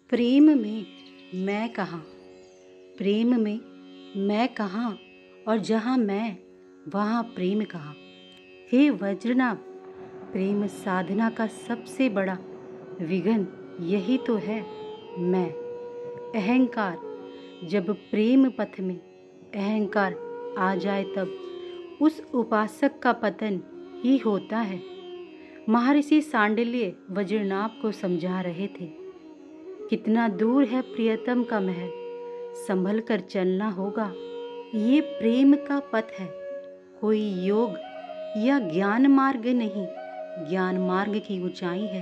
प्रेम में मैं कहाँ, प्रेम में मैं कहाँ, और जहाँ मैं वहाँ प्रेम कहाँ। हे वज्रनाभ, प्रेम साधना का सबसे बड़ा विघ्न यही तो है, मैं। अहंकार, जब प्रेम पथ में अहंकार आ जाए तब उस उपासक का पतन ही होता है। महर्षि सांडिल्य वज्रनाभ को समझा रहे थे, कितना दूर है प्रियतम का महल, संभल कर चलना होगा। ये प्रेम का पथ है, कोई योग या ज्ञान मार्ग नहीं, ज्ञान मार्ग की ऊंचाई है।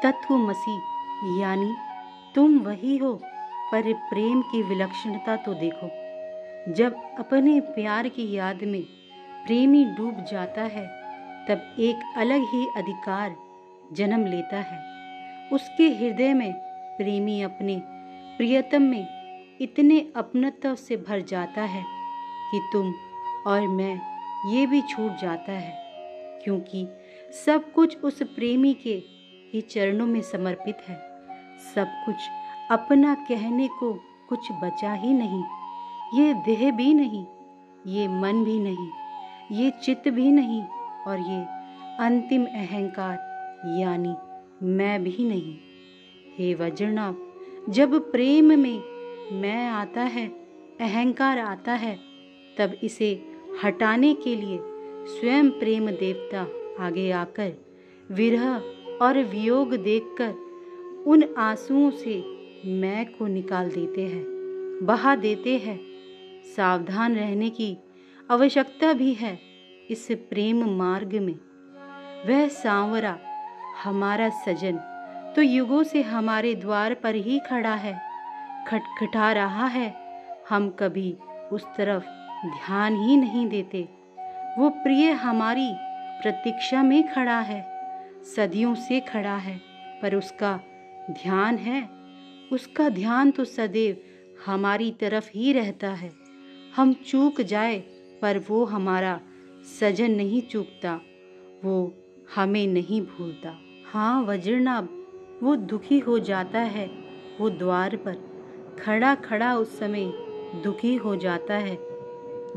तत्वमसि यानी तुम वही हो, पर प्रेम की विलक्षणता तो देखो। जब अपने प्यार की याद में प्रेमी डूब जाता है, तब एक अलग ही अधिकार जन्म लेता है। उसके हृदय में प्रेमी अपने प्रियतम में इतने अपनत्व से भर जाता है कि तुम और मैं ये भी छूट जाता है, क्योंकि सब कुछ उस प्रेमी के ही चरणों में समर्पित है। सब कुछ अपना कहने को कुछ बचा ही नहीं। ये देह भी नहीं, ये मन भी नहीं, ये चित्त भी नहीं, और ये अंतिम अहंकार यानी मैं भी नहीं। हे वज्रनाभ, जब प्रेम में मैं आता है, अहंकार आता है, तब इसे हटाने के लिए स्वयं प्रेम देवता आगे आकर विरह और वियोग देखकर उन आंसुओं से मैं को निकाल देते हैं, बहा देते हैं। सावधान रहने की आवश्यकता भी है इस प्रेम मार्ग में। वह सांवरा हमारा सजन तो युगों से हमारे द्वार पर ही खड़ा है, खटखटा रहा है। हम कभी उस तरफ ध्यान ही नहीं देते। वो प्रिय हमारी प्रतीक्षा में खड़ा है, सदियों से खड़ा है, पर उसका ध्यान है, उसका ध्यान तो सदैव हमारी तरफ ही रहता है। हम चूक जाए पर वो हमारा सजन नहीं चूकता, वो हमें नहीं भूलता। हाँ वज्रनाभ, वो दुखी हो जाता है, वो द्वार पर खड़ा खड़ा उस समय दुखी हो जाता है,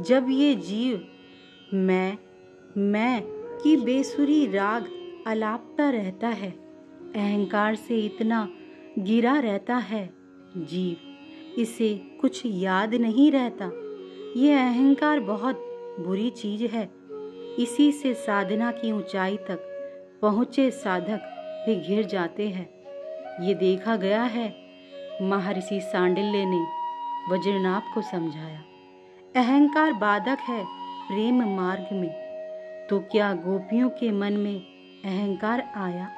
जब ये जीव मैं की बेसुरी राग अलापता रहता है। अहंकार से इतना गिरा रहता है जीव, इसे कुछ याद नहीं रहता। ये अहंकार बहुत बुरी चीज है। इसी से साधना की ऊंचाई तक पहुँचे साधक भी घिर जाते हैं। ये देखा गया है, महर्षि सांडिल्य ने वज्रनाभ को समझाया। अहंकार बाधक है प्रेम मार्ग में। तो क्या गोपियों के मन में अहंकार आया?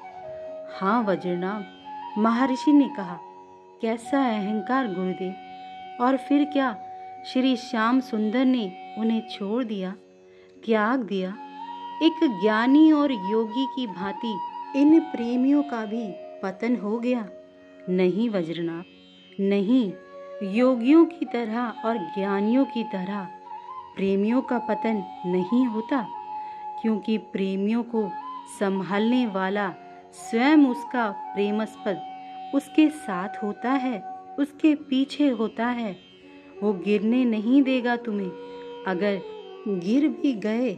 हाँ वज्रनाभ, महर्षि ने कहा। कैसा अहंकार गुरुदेव? और फिर क्या श्री श्याम सुंदर ने उन्हें छोड़ दिया, त्याग दिया? एक ज्ञानी और योगी की भांति इन प्रेमियों का भी पतन हो गया? नहीं वज्रनाभ, नहीं। योगियों की तरह और ज्ञानियों की तरह प्रेमियों का पतन नहीं होता, क्योंकि प्रेमियों को संभालने वाला स्वयं उसका प्रेमास्पद उसके साथ होता है, उसके पीछे होता है। वो गिरने नहीं देगा तुम्हें। अगर गिर भी गए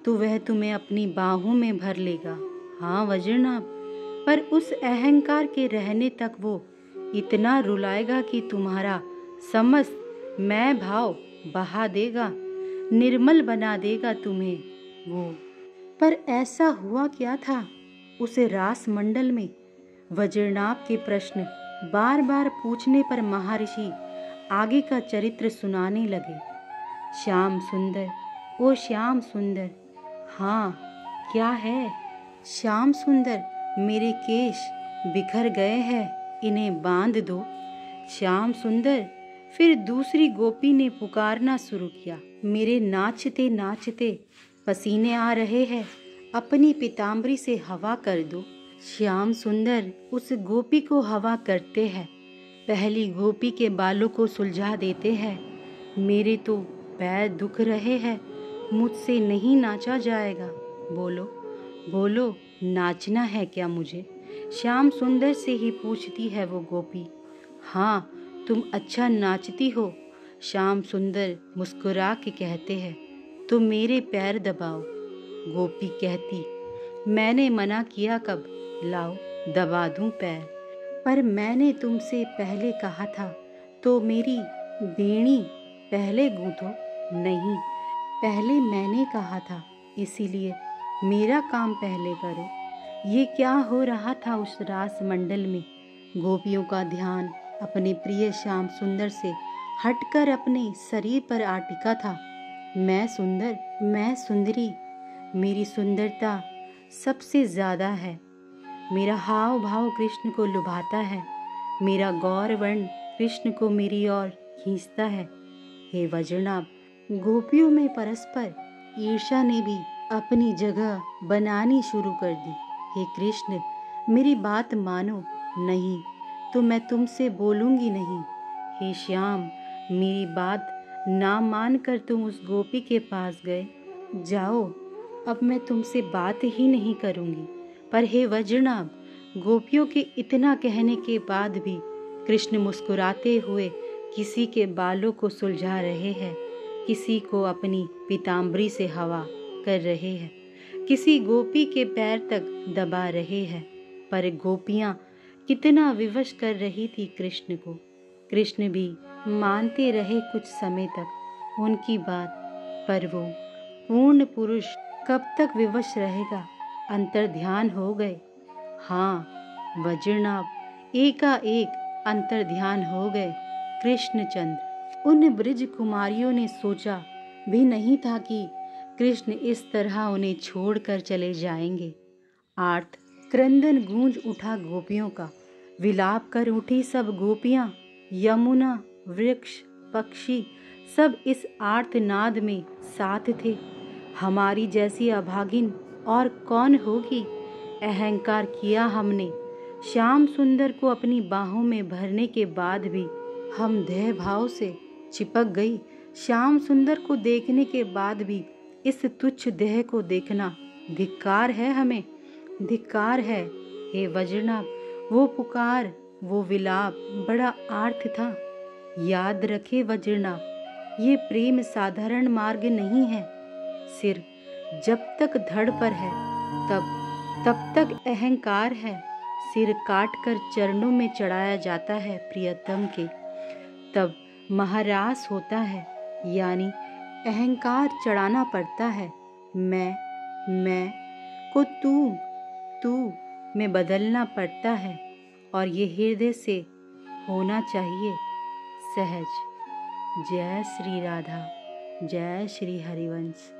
तो वह तुम्हें अपनी बाहों में भर लेगा। हाँ वज्रनाभ, पर उस अहंकार के रहने तक वो इतना रुलाएगा कि तुम्हारा समस्त मैं भाव बहा देगा, निर्मल बना देगा तुम्हें वो। पर ऐसा हुआ क्या था उस रास मंडल में? वज्रनाभ के प्रश्न बार बार पूछने पर महर्षि आगे का चरित्र सुनाने लगे। श्याम सुंदर, ओ श्याम सुंदर। हाँ, क्या है? श्याम सुंदर, मेरे केश बिखर गए हैं, इन्हें बांध दो। श्याम सुंदर। फिर दूसरी गोपी ने पुकारना शुरू किया। मेरे नाचते नाचते पसीने आ रहे हैं, अपनी पीताम्बरी से हवा कर दो। श्याम सुंदर उस गोपी को हवा करते हैं। पहली गोपी के बालों को सुलझा देते हैं। मेरे तो पैर दुख रहे हैं, मुझसे नहीं नाचा जाएगा। बोलो बोलो, नाचना है क्या मुझे? श्याम सुंदर से ही पूछती है वो गोपी। हाँ, तुम अच्छा नाचती हो। श्याम सुंदर मुस्कुरा के कहते हैं, तुम मेरे पैर दबाओ। गोपी कहती, मैंने मना किया कब, लाओ दबा दूं पैर। पर मैंने तुमसे पहले कहा था, तो मेरी बेणी पहले गूंथो। नहीं, पहले मैंने कहा था, इसीलिए मेरा काम पहले करो। ये क्या हो रहा था उस रास मंडल में। गोपियों का ध्यान अपने प्रिय श्याम सुंदर से हटकर अपने शरीर पर आ टिका था। मैं सुंदर, मैं सुंदरी, मेरी सुंदरता सबसे ज्यादा है। मेरा हाव भाव कृष्ण को लुभाता है। मेरा गौर वर्ण कृष्ण को मेरी ओर खींचता है। हे वज्रनाभ, गोपियों में परस्पर ईर्ष्या ने भी अपनी जगह बनानी शुरू कर दी। हे कृष्ण, मेरी बात मानो, नहीं तो मैं तुमसे बोलूंगी नहीं। हे श्याम, मेरी बात ना मानकर तुम उस गोपी के पास गए। जाओ, अब मैं तुमसे बात ही नहीं करूंगी। पर हे वज्रनाभ, गोपियों के इतना कहने के बाद भी कृष्ण मुस्कुराते हुए किसी के बालों को सुलझा रहे हैं, किसी को अपनी पीताम्बरी से हवा कर रहे हैं, किसी गोपी के पैर तक दबा रहे हैं। पर गोपियां कितना विवश कर रही थी कृष्ण को। कृष्ण भी मानते रहे कुछ समय तक उनकी बात, पर वो पूर्ण पुरुष कब तक विवश रहेगा। अंतर्ध्यान हो गए। हाँ, वज्रनाभ एकाएक अंतर्ध्यान हो गए। कृष्णचंद्र। उन ब्रिज कुमारियों ने सोचा भी नहीं था कि कृष्ण इस तरह उन्हें छोड़कर चले जाएंगे। आर्त क्रंदन गूंज उठा गोपियों का। विलाप कर उठी सब गोपियां। यमुना, वृक्ष, पक्षी सब इस आर्तनाद में साथ थे। हमारी जैसी अभागिन और कौन होगी। अहंकार किया हमने। श्याम सुंदर को अपनी बाहों में भरने के बाद भी हम देह भाव से चिपक गई। श्याम सुंदर को देखने के बाद भी इस तुच्छ देह को देखना धिक्कार है, हमें धिक्कार है। हे वज्रनाभ, वो पुकार, वो विलाप बड़ा आर्त था। याद रखे वज्रनाभ, ये प्रेम साधारण मार्ग नहीं है। सिर जब तक धड़ पर है तब तक अहंकार है। सिर काट कर चरणों में चढ़ाया जाता है प्रियतम के, तब महारास होता है, यानी अहंकार चढ़ाना पड़ता है। मैं को तू में बदलना पड़ता है, और ये हृदय से होना चाहिए सहज। जय श्री राधा, जय श्री हरिवंश।